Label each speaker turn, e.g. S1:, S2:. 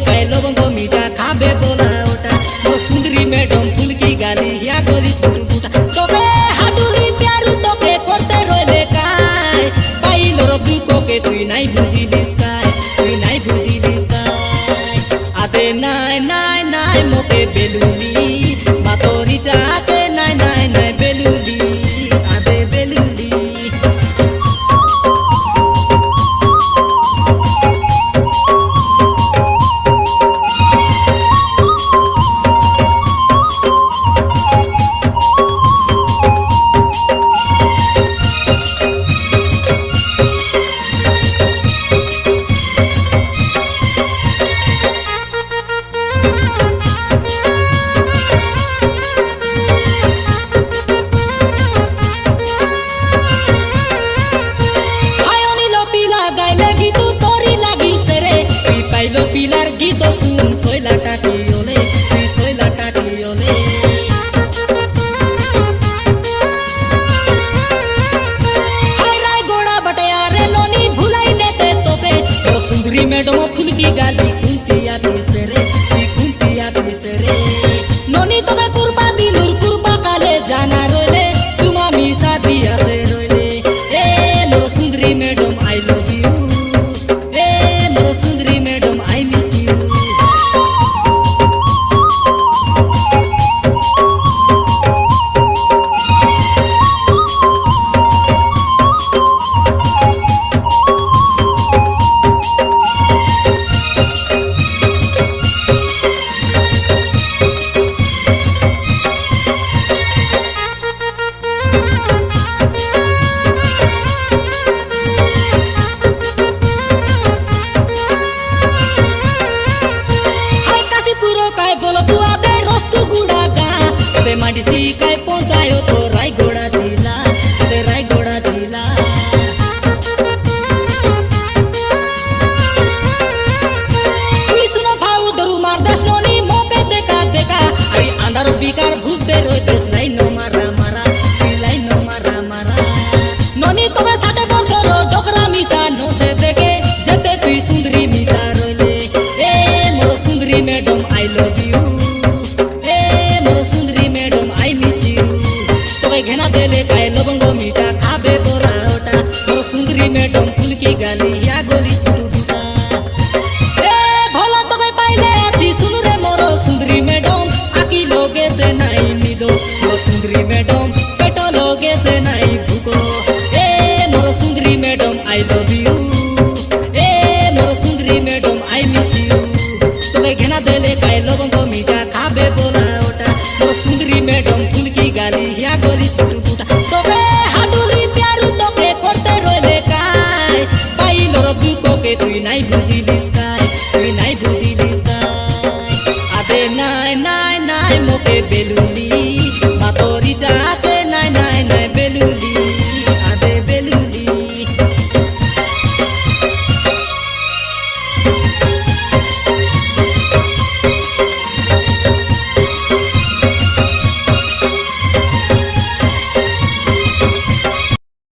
S1: কাই লবঙ্গ মিঠা খাবে বলা ওটা ও সুন্দরী ম্যাডাম ফুলকি গালি হিয়া করিস বুটা তোকে হাতুরি প্যারু তোকে করতে রইলে কাই পাইল দুঃখকে তুই নাই বুঝিলিস কাই তুই নাই বুঝিলিস কাই আতে নাই নাই নাই মোকে বেলুলি মাতরি চাচে নাই নাই নাই বেলুলি আদে বেলুলি পিলার গীত শুন সইলা টাকিওলে তুই সইলা টাকিওলে হাই রাই গোড়া বটায়া রে ননি ভুলাই নেতে তোকে ও সুন্দরী ম্যাডাম ফুলকি গালি কুন্তিয়া দিছে রে তুই কুন্তিয়া দিছে রে ননি তোকে কুরবা দিলুর কুরবা কালে জানা রইলে চুমা মিশা দিয়াছে রইলে এ মোর সুন্দরী madam I love U A মোর সুন্দরী ম্যাডাম माटी काय पहुंचायो तो रायगढ़ जिला अरे रायगढ़ जिला सुनो भाऊ डरू मार दस नोनी मोके देखा देखा अरे अंधारो बिकार भूख दे रोय देश लाई नो मारा मारा लाई नो मारा मारा नोनी तुम्हें साथे बंसरो डोकरा मिसा नो से देखे जते तुई सुंदरी मिसा रोले ए मोर सुंदरी मैडम आई लव यू घेना देले काय लवंग मीठा खाबे बोला ओटा मोर सुंदरी मैडम फुलकी गाली या गोली सुटुटा ए भला तोके पाइले आछि सुन रे मोर सुंदरी मैडम आकी लोगे से नाई निदो मोर सुंदरी मैडम पेट लोगे से नाई भूको ए मोर सुंदरी madam I love U A more Sundari madam I miss you तोके घेना देले काय लवंग मीठा खाबे बोला ओटा मोर सुंदरी मैडम फुलकी गाली या गोली তুই নাই বুঝিলিস কাই তুই নাই বুঝিলিস কাই আদে নাই নাই নাই মোকে বেলু